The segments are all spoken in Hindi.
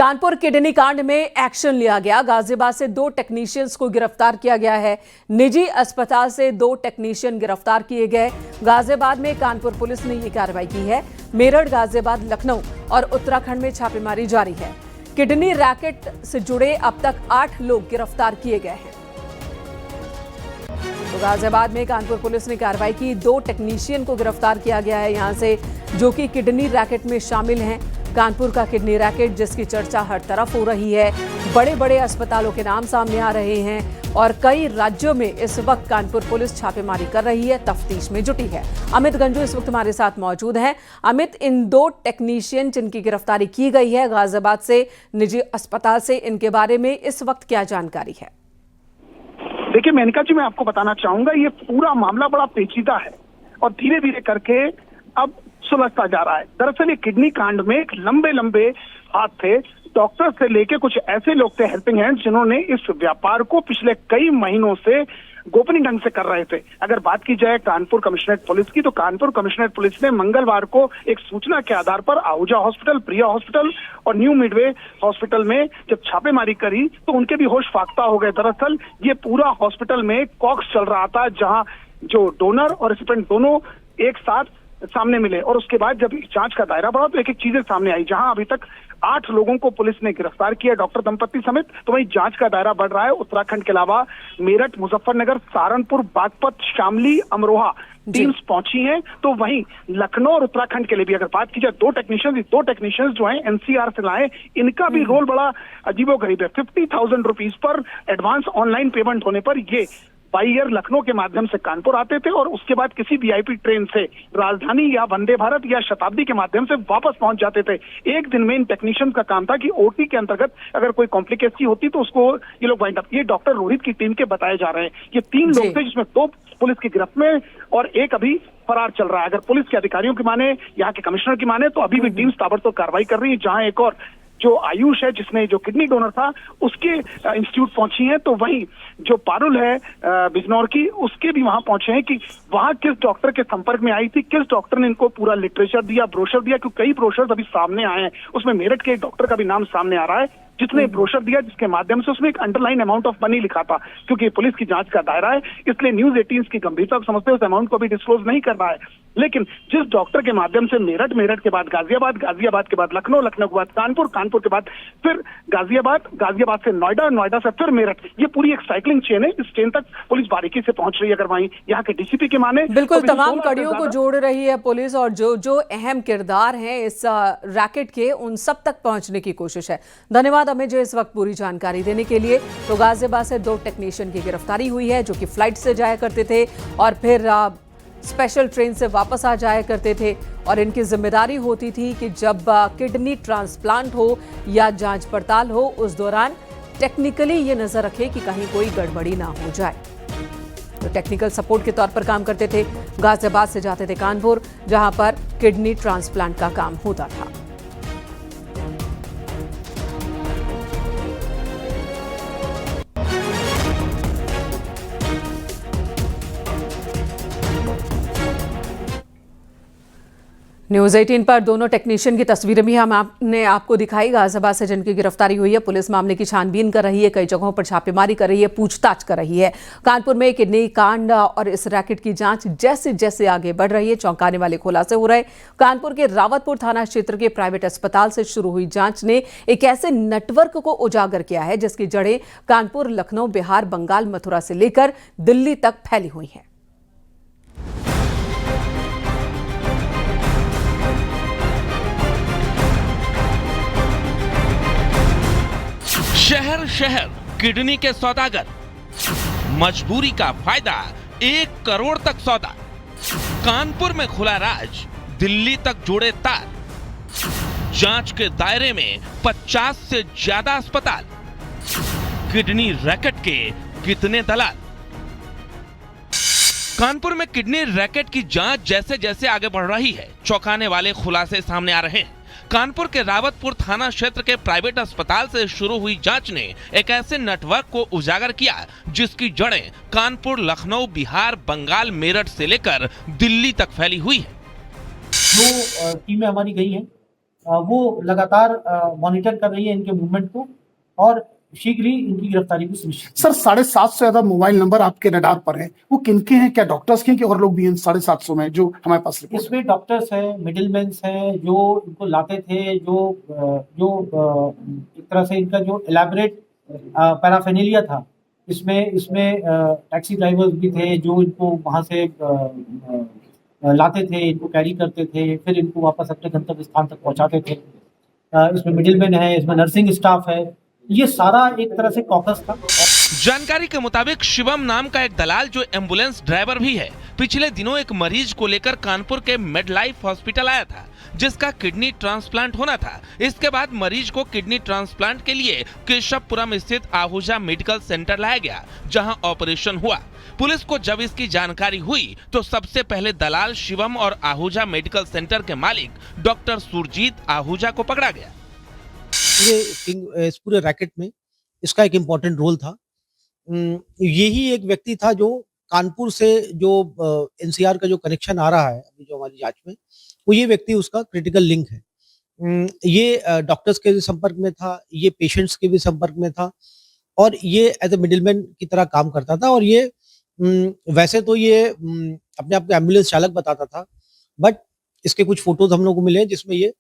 कानपुर किडनी कांड में एक्शन लिया गया। गाजियाबाद से 2 टेक्नीशियंस को गिरफ्तार किया गया है। निजी अस्पताल से 2 टेक्नीशियन गिरफ्तार किए गए। गाजियाबाद में कानपुर पुलिस ने ये कार्रवाई की है। मेरठ, गाजियाबाद, लखनऊ और उत्तराखंड में छापेमारी जारी है। किडनी रैकेट से जुड़े अब तक 8 लोग गिरफ्तार किए गए हैं। तो गाजियाबाद में कानपुर पुलिस ने कार्रवाई की। 2 टेक्नीशियन को गिरफ्तार किया गया है यहां से, जो कि किडनी रैकेट में शामिल हैं। कानपुर का किडनी रैकेट जिसकी चर्चा हर तरफ हो रही है, बड़े बड़े अस्पतालों के नाम सामने आ रहे हैं और कई राज्यों में इस वक्त कानपुर पुलिस छापेमारी कर रही है, तफ्तीश में जुटी है। अमित गंजू इस वक्त हमारे साथ मौजूद हैं। अमित, इन 2 टेक्नीशियन जिनकी गिरफ्तारी की गई है गाजियाबाद से निजी अस्पताल से, इनके बारे में इस वक्त क्या जानकारी है? देखिए मेनका जी, मैं आपको बताना चाहूंगा, ये पूरा मामला बड़ा पेचीदा है और धीरे धीरे करके अब सुलझता जा रहा है। दरअसल ये किडनी कांड में एक लंबे लंबे हाथ थे। डॉक्टर से लेके कुछ ऐसे लोग थे, हेल्पिंग हैंड, जिन्होंने इस व्यापार को पिछले कई महीनों से गोपनीय ढंग से कर रहे थे। अगर बात की जाए कानपुर कमिश्नरेट पुलिस की, तो कानपुर कमिश्नरेट पुलिस ने मंगलवार को एक सूचना के आधार पर आहूजा हॉस्पिटल, प्रिया हॉस्पिटल और न्यू मिडवे हॉस्पिटल में जब छापेमारी करी तो उनके भी होश फाख्ता हो गए। दरअसल ये पूरा हॉस्पिटल में कॉक्स चल रहा था, जहां जो डोनर और रेसिपिएंट दोनों एक साथ सामने मिले और उसके बाद जब जांच का दायरा बढ़ा तो एक एक चीजें सामने आई। जहां अभी तक 8 लोगों को पुलिस ने गिरफ्तार किया, डॉक्टर दंपत्ति समेत, तो वहीं जांच का दायरा बढ़ रहा है। उत्तराखंड के अलावा मेरठ, मुजफ्फरनगर, सहारनपुर, बागपत, शामली, अमरोहा टीम्स पहुंची हैं। तो वहीं लखनऊ और उत्तराखंड के लिए भी अगर बात की जाए, 2 टेक्नीशियंस जो हैं एनसीआर से लाए, इनका भी रोल बड़ा अजीबोगरीब है। 50,000 rupees per advance online payment होने पर ये बाई एयर लखनऊ के माध्यम से कानपुर आते थे और उसके बाद किसी वीआईपी ट्रेन से राजधानी या वंदे भारत या शताब्दी के माध्यम से वापस पहुंच जाते थे। एक दिन में इन टेक्नीशियंस का काम था कि ओटी के अंतर्गत अगर कोई कॉम्प्लिकेसी होती तो उसको ये लोग वाइंड अप। ये डॉक्टर रोहित की टीम के बताए जा रहे हैं। ये 3 लोग थे, जिसमें 2 पुलिस की गिरफ्त में और एक अभी फरार चल रहा है। अगर पुलिस के अधिकारियों की माने, यहाँ के कमिश्नर की माने, तो अभी भी टीम्स ताबड़तोड़ कार्रवाई कर रही है। जहां एक और जो आयुष है, जिसने जो किडनी डोनर था, उसके इंस्टीट्यूट पहुंची हैं, तो वहीं जो पारुल है बिजनौर की, उसके भी वहां पहुंचे हैं कि वहां किस डॉक्टर के संपर्क में आई थी, किस डॉक्टर ने इनको पूरा लिटरेचर दिया, ब्रोशर दिया, क्योंकि कई ब्रोशर्स अभी सामने आए हैं। उसमें मेरठ के एक डॉक्टर का भी नाम सामने आ रहा है, जिसने ब्रोशर दिया, जिसके माध्यम से उसमें एक अंडरलाइन अमाउंट ऑफ मनी लिखा था। क्योंकि पुलिस की जांच का दायरा है, इसलिए न्यूज 18 की गंभीरता को समझते उस अमाउंट को भी डिस्क्लोज नहीं कर रहा है। लेकिन जिस डॉक्टर के माध्यम से मेरठ, मेरठ के बाद गाजियाबाद, गाजियाबाद के बाद लखनऊ, लखनऊ के बाद कानपुर, कानपुर के बाद फिर गाजियाबाद, गाजियाबाद से नोएडा, नोएडा से फिर मेरठ, ये पूरी एक साइकिलिंग चेन है। इस चेन तक पुलिस बारीकी से पहुंच रही है। अगर वहीं यहाँ के डीसीपी के माने, बिल्कुल तमाम कड़ियों को जोड़ रही है पुलिस और जो अहम किरदार हैं इस रैकेट के, उन सब तक पहुंचने की कोशिश है। धन्यवाद अमित जी इस वक्त पूरी जानकारी देने के लिए। तो गाजियाबाद से 2 टेक्नीशियन की गिरफ्तारी हुई है, जो कि फ्लाइट से जाया करते थे और फिर स्पेशल ट्रेन से वापस आ जाया करते थे और इनकी जिम्मेदारी होती थी कि जब किडनी ट्रांसप्लांट हो या जांच पड़ताल हो, उस दौरान टेक्निकली ये नजर रखे कि कहीं कोई गड़बड़ी ना हो जाए। तो टेक्निकल सपोर्ट के तौर पर काम करते थे। गाजियाबाद से जाते थे कानपुर, जहां पर किडनी ट्रांसप्लांट का काम होता था। न्यूज 18 पर दोनों टेक्नीशियन की तस्वीरें भी हमने आपको दिखाई। गाजियाबाद से जिनकी गिरफ्तारी हुई है, पुलिस मामले की छानबीन कर रही है, कई जगहों पर छापेमारी कर रही है, पूछताछ कर रही है। कानपुर में किडनी कांड और इस रैकेट की जांच जैसे जैसे आगे बढ़ रही है, चौंकाने वाले खुलासे हो रहे। कानपुर के रावतपुर थाना क्षेत्र के प्राइवेट अस्पताल से शुरू हुई जांच ने एक ऐसे नेटवर्क को उजागर किया है जिसकी जड़ें कानपुर, लखनऊ, बिहार, बंगाल, मथुरा से लेकर दिल्ली तक फैली हुई हैं। शहर शहर किडनी के सौदागर, मजबूरी का फायदा 1 करोड़ तक सौदा। कानपुर में खुला राज, दिल्ली तक जुड़े तार। जांच के दायरे में 50 से ज्यादा अस्पताल। किडनी रैकेट के कितने दलाल। कानपुर में किडनी रैकेट की जांच जैसे जैसे आगे बढ़ रही है, चौंकाने वाले खुलासे सामने आ रहे हैं। कानपुर के रावतपुर थाना क्षेत्र के प्राइवेट अस्पताल से शुरू हुई जांच ने एक ऐसे नेटवर्क को उजागर किया जिसकी जड़ें कानपुर, लखनऊ, बिहार, बंगाल, मेरठ से लेकर दिल्ली तक फैली हुई है। जो टीमें हमारी गई हैं वो लगातार मॉनिटर कर रही है इनके मूवमेंट को और शीघ्र ही इनकी गिरफ्तारी को सुनिश्चित। सर 750 से ज्यादा मोबाइल नंबर आपके रडार पर है, वो किनके हैं? क्या डॉक्टर्स के हैं कि और लोग भी हैं 750 में जो हमारे पास रिपोर्ट है? इसमें डॉक्टर्स हैं, मिडिलमैन्स हैं जो इनको लाते थे, जो एक तरह से इनका जो एलैबोरेट पैराफेर्नालिया था, इसमें टैक्सी ड्राइवर्स भी थे जो इनको वहाँ से लाते थे, इनको कैरी करते थे, फिर इनको वापस अपने गंतव्य स्थान तक पहुँचाते थे। इसमें मिडिलमैन है, इसमें नर्सिंग स्टाफ है, ये सारा एक तरह से कॉकस था। जानकारी के मुताबिक शिवम नाम का एक दलाल जो एम्बुलेंस ड्राइवर भी है, पिछले दिनों एक मरीज को लेकर कानपुर के मेडलाइफ हॉस्पिटल आया था जिसका किडनी ट्रांसप्लांट होना था। इसके बाद मरीज को किडनी ट्रांसप्लांट के लिए केशवपुरम स्थित आहूजा मेडिकल सेंटर लाया गया जहां ऑपरेशन हुआ। पुलिस को जब इसकी जानकारी हुई तो सबसे पहले दलाल शिवम और आहूजा मेडिकल सेंटर के मालिक डॉक्टर सुरजीत आहूजा को पकड़ा गया। इस पूरे रैकेट में इसका एक इम्पोर्टेंट रोल था। यही एक व्यक्ति था जो कानपुर से जो एनसीआर का जो कनेक्शन आ रहा है अभी जो हमारी जांच में, वो ये व्यक्ति उसका क्रिटिकल लिंक है। ये डॉक्टर्स के भी संपर्क में था, ये पेशेंट्स के भी संपर्क में था और ये एज ए मिडिलमैन की तरह काम करता था। और ये वैसे तो ये अपने आप को एम्बुलेंस चालक बताता था, बट इसके कुछ फोटोज हम लोग को मिले जिसमें ये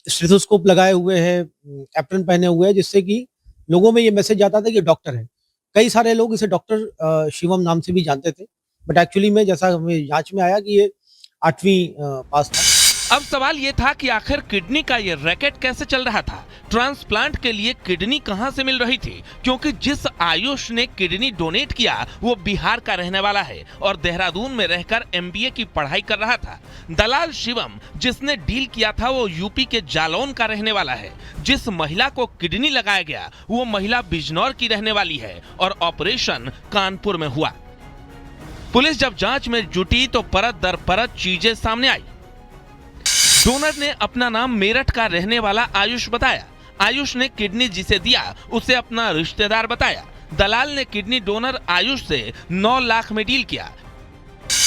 स्टेथोस्कोप लगाए हुए हैं, एप्रन पहने हुए हैं, जिससे कि लोगों में ये मैसेज जाता था कि डॉक्टर है। कई सारे लोग इसे डॉक्टर शिवम नाम से भी जानते थे, बट एक्चुअली में जैसा हमें जांच में आया कि ये 8वीं पास था। अब सवाल ये था कि आखिर किडनी का ये रैकेट कैसे चल रहा था। ट्रांसप्लांट के लिए किडनी कहां से मिल रही थी, क्योंकि जिस आयुष ने किडनी डोनेट किया वो बिहार का रहने वाला है और देहरादून में रहकर MBA की पढ़ाई कर रहा था। दलाल शिवम जिसने डील किया था वो यूपी के जालौन का रहने वाला है। जिस महिला को किडनी लगाया गया वो महिला बिजनौर की रहने वाली है और ऑपरेशन कानपुर में हुआ। पुलिस जब जांच में जुटी तो परत दर परत चीजें सामने आई। डोनर ने अपना नाम मेरठ का रहने वाला आयुष बताया। आयुष ने किडनी जिसे दिया उसे अपना रिश्तेदार बताया। दलाल ने किडनी डोनर आयुष से 9 लाख में डील किया,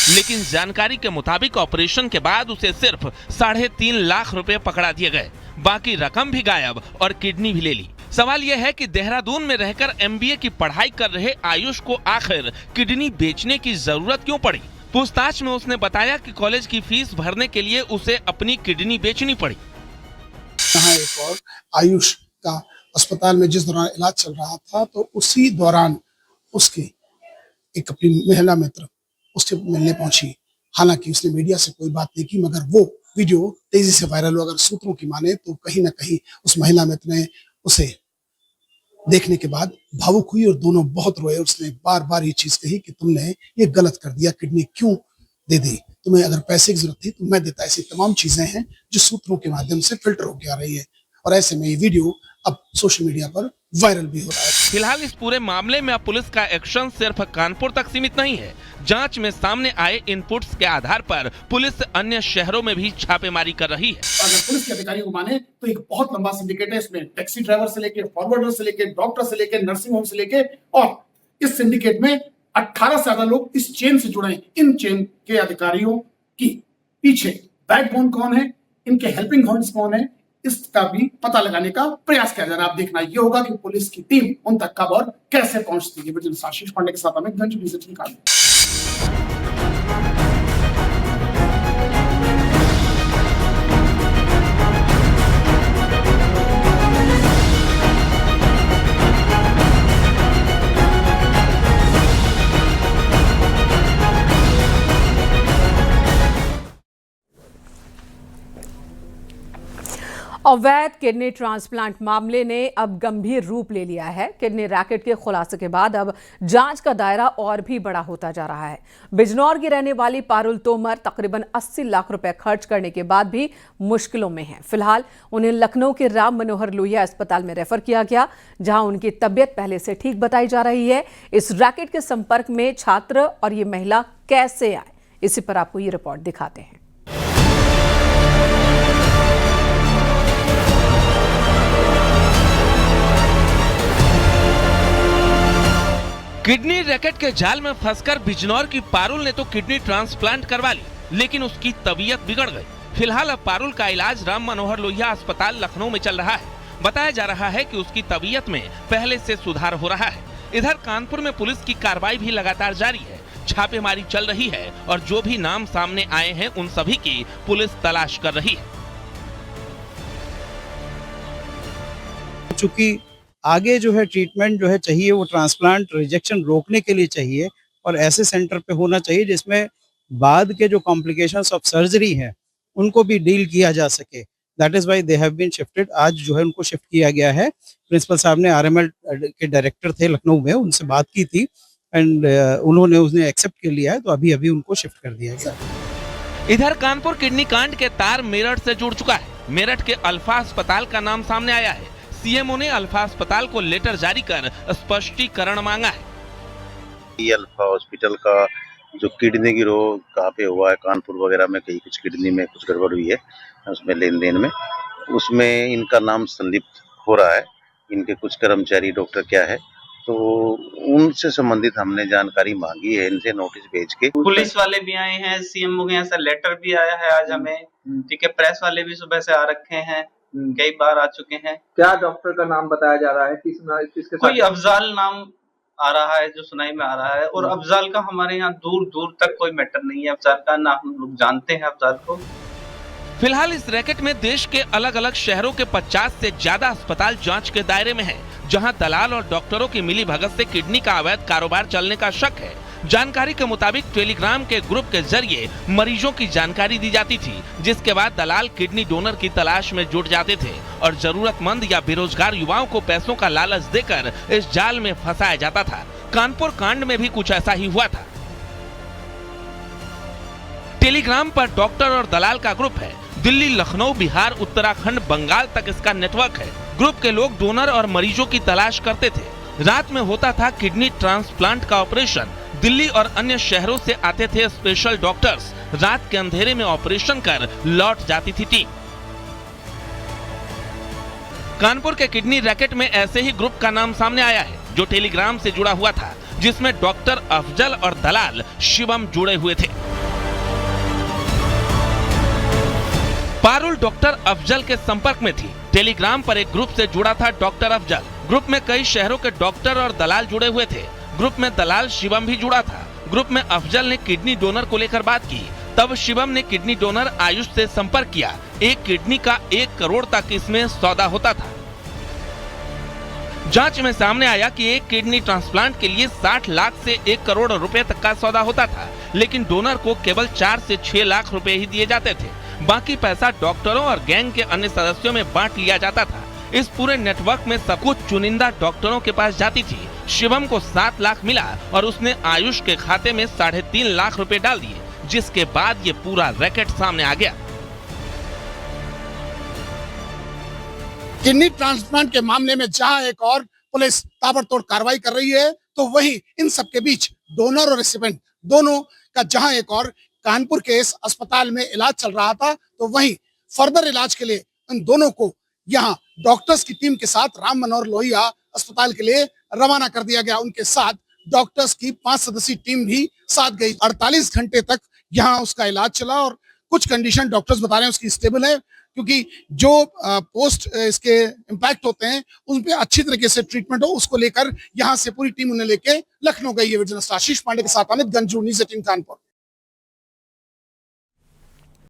लेकिन जानकारी के मुताबिक ऑपरेशन के बाद उसे सिर्फ 3.5 लाख रुपए पकड़ा दिए गए। बाकी रकम भी गायब और किडनी भी ले ली। सवाल यह है कि देहरादून में रहकर MBA की पढ़ाई कर रहे आयुष को आखिर किडनी बेचने की जरूरत क्यों पड़ी। पूछताछ में उसने बताया कि कॉलेज की फीस भरने के लिए उसे अपनी किडनी बेचनी पड़ी। यहाँ एक और आयुष का अस्पताल में जिस दौरान इलाज चल रहा था तो उसी दौरान उसकी एक अपनी महिला मित्र उससे मिलने पहुंची। हालांकि उसने मीडिया से कोई बात नहीं की, मगर वो वीडियो तेजी से वायरल हुआ। अगर सूत्रों की माने तो कहीं ना कहीं उस महिला मित्र ने उसे देखने के बाद भावुक हुई और दोनों बहुत रोए। उसने बार बार ये चीज कही कि तुमने ये गलत कर दिया, किडनी क्यों दे दी, तुम्हें अगर पैसे की जरूरत थी तो मैं देता। ऐसी तमाम चीजें हैं जो सूत्रों के माध्यम से फिल्टर होकर आ रही है और ऐसे में ये वीडियो अब सोशल मीडिया पर वायरल भी हो रहा है। फिलहाल इस पूरे मामले में अब पुलिस का एक्शन सिर्फ कानपुर तक सीमित नहीं है। जांच में सामने आए इनपुट्स के आधार पर पुलिस अन्य शहरों में भी छापेमारी कर रही है। अगर पुलिस के अधिकारियों को माने तो एक बहुत लंबा सिंडिकेट है। इसमें टैक्सी ड्राइवर से लेके, फॉरवर्डर से लेके, डॉक्टर से लेके, नर्सिंग होम से लेके, और इस सिंडिकेट में 18 से ज्यादा लोग इस चेन से जुड़े हैं। इन चेन के अधिकारियों की पीछे बैकबोन कौन है, इनके हेल्पिंग हैंड्स कौन है, इसका भी पता लगाने का प्रयास किया जा रहा है। आप देखना ये होगा कि पुलिस की टीम उन तक कब और कैसे पहुंचती है। आशीष पांडे के साथ अमित गंज, डिजिटल निकाल। अवैध किडनी ट्रांसप्लांट मामले ने अब गंभीर रूप ले लिया है। किडनी रैकेट के खुलासे के बाद अब जांच का दायरा और भी बड़ा होता जा रहा है। बिजनौर की रहने वाली पारुल तोमर तकरीबन 80 लाख रुपए खर्च करने के बाद भी मुश्किलों में हैं। फिलहाल उन्हें लखनऊ के राम मनोहर लोहिया अस्पताल में रेफर किया गया, जहां उनकी तबीयत पहले से ठीक बताई जा रही है। इस रैकेट के संपर्क में छात्र और ये महिला कैसे आए, इसी पर आपको ये रिपोर्ट दिखाते हैं। किडनी रैकेट के जाल में फंसकर बिजनौर की पारुल ने तो किडनी ट्रांसप्लांट करवा ली, लेकिन उसकी तबीयत बिगड़ गई। फिलहाल अब पारुल का इलाज राम मनोहर लोहिया अस्पताल लखनऊ में चल रहा है। बताया जा रहा है कि उसकी तबीयत में पहले से सुधार हो रहा है। इधर कानपुर में पुलिस की कार्रवाई भी लगातार जारी है। छापेमारी चल रही है और जो भी नाम सामने आए हैं उन सभी की पुलिस तलाश कर रही है। चूंकि आगे जो है ट्रीटमेंट जो है चाहिए वो ट्रांसप्लांट रिजेक्शन रोकने के लिए चाहिए और ऐसे सेंटर पे होना चाहिए जिसमें बाद के जो कॉम्प्लिकेशंस ऑफ सर्जरी हैं उनको भी डील किया जा सके। That is why they have been shifted. आज जो है उनको शिफ्ट किया गया है। प्रिंसिपल साहब ने आरएमएल के डायरेक्टर थे लखनऊ में, उनसे बात की थी एंड उन्होंने उसने एक्सेप्ट कर लिया है, तो अभी अभी उनको शिफ्ट कर दिया गया। इधर कानपुर किडनी कांड के तार मेरठ से जुड़ चुका है। मेरठ के अल्फा अस्पताल का नाम सामने आया है। सीएमओ ने अल्फा अस्पताल को लेटर जारी कर स्पष्टीकरण मांगा है। ये अल्फा हॉस्पिटल का जो किडनी की रोग कहाँ पे हुआ है, कानपुर वगैरह में कहीं कुछ किडनी में कुछ गड़बड़ हुई है, उसमें लेन देन में, उसमें इनका नाम संलिप्त हो रहा है। इनके कुछ कर्मचारी डॉक्टर क्या है, तो उनसे संबंधित हमने जानकारी मांगी है, इनसे नोटिस भेज के। पुलिस वाले भी आए हैं, सीएमओ के यहाँ से लेटर भी आया है आज हमें, ठीक है। प्रेस वाले भी सुबह से आ रखे हैं, कई बार आ चुके हैं। क्या डॉक्टर का नाम बताया जा रहा है? किसके कोई अफजाल नाम आ रहा है जो सुनाई में आ रहा है, और अफजाल का हमारे यहाँ दूर दूर तक कोई मैटर नहीं है। अफजाल का ना हम लोग जानते हैं अफजाल को। फिलहाल इस रैकेट में देश के अलग अलग शहरों के 50 से ज्यादा अस्पताल जांच के दायरे में हैं, जहां दलाल और डॉक्टरों की मिली भगत से किडनी का अवैध कारोबार चलने का शक है। जानकारी के मुताबिक टेलीग्राम के ग्रुप के जरिए मरीजों की जानकारी दी जाती थी, जिसके बाद दलाल किडनी डोनर की तलाश में जुट जाते थे और जरूरतमंद या बेरोजगार युवाओं को पैसों का लालच देकर इस जाल में फंसाया जाता था। कानपुर कांड में भी कुछ ऐसा ही हुआ था। टेलीग्राम पर डॉक्टर और दलाल का ग्रुप है। दिल्ली, लखनऊ, बिहार, उत्तराखंड, बंगाल तक इसका नेटवर्क है। ग्रुप के लोग डोनर और मरीजों की तलाश करते थे। रात में होता था किडनी ट्रांसप्लांट का ऑपरेशन। दिल्ली और अन्य शहरों से आते थे स्पेशल डॉक्टर्स। रात के अंधेरे में ऑपरेशन कर लौट जाती थी टीम। कानपुर के किडनी रैकेट में ऐसे ही ग्रुप का नाम सामने आया है, जो टेलीग्राम से जुड़ा हुआ था, जिसमें डॉक्टर अफजल और दलाल शिवम जुड़े हुए थे। पारुल डॉक्टर अफजल के संपर्क में थी। टेलीग्राम पर एक ग्रुप से जुड़ा था डॉक्टर अफजल। ग्रुप में कई शहरों के डॉक्टर और दलाल जुड़े हुए थे। ग्रुप में दलाल शिवम भी जुड़ा था। ग्रुप में अफजल ने किडनी डोनर को लेकर बात की, तब शिवम ने किडनी डोनर आयुष से संपर्क किया। एक किडनी का 1 करोड़ तक इसमें सौदा होता था। जांच में सामने आया कि एक किडनी ट्रांसप्लांट के लिए 60 लाख से 1 करोड़ रुपए तक का सौदा होता था, लेकिन डोनर को केवल 4 से 6 लाख रुपए ही दिए जाते थे। बाकी पैसा डॉक्टरों और गैंग के अन्य सदस्यों में बांट लिया जाता था। इस पूरे नेटवर्क में सब कुछ चुनिंदा डॉक्टरों के पास जाती थी। शिवम को 7 लाख मिला और उसने आयुष के खाते में 3.5 लाख रुपए डाल दिए, जिसके बाद ये पूरा रैकेट सामने आ गया। किडनी ट्रांसप्लांट के मामले में जहां एक और पुलिस ताबड़तोड़ कार्रवाई कर रही है, तो वहीं इन सबके बीच डोनर और रिसिपेंट दोनों का जहां एक और कानपुर के इस अस्पताल में इलाज चल रहा था, तो वहीं फर्दर इलाज के लिए इन दोनों को यहां डॉक्टर्स की टीम के साथ राम मनोहर लोहिया अस्पताल के लिए रवाना कर दिया गया। उनके साथ डॉक्टर्स की 5 सदस्यीय टीम भी साथ गई। 48 घंटे तक यहां उसका इलाज चला और कुछ कंडीशन डॉक्टर्स बता रहे हैं उसकी स्टेबल है, क्योंकि जो पोस्ट इसके इम्पैक्ट होते हैं उन पे अच्छी तरीके से ट्रीटमेंट हो, उसको लेकर यहां से पूरी टीम उन्हें लेके लखनऊ गई है। विजिलेंस आशीष पांडे के साथ अमित गंजू, न्यूज़ 18 कानपुर।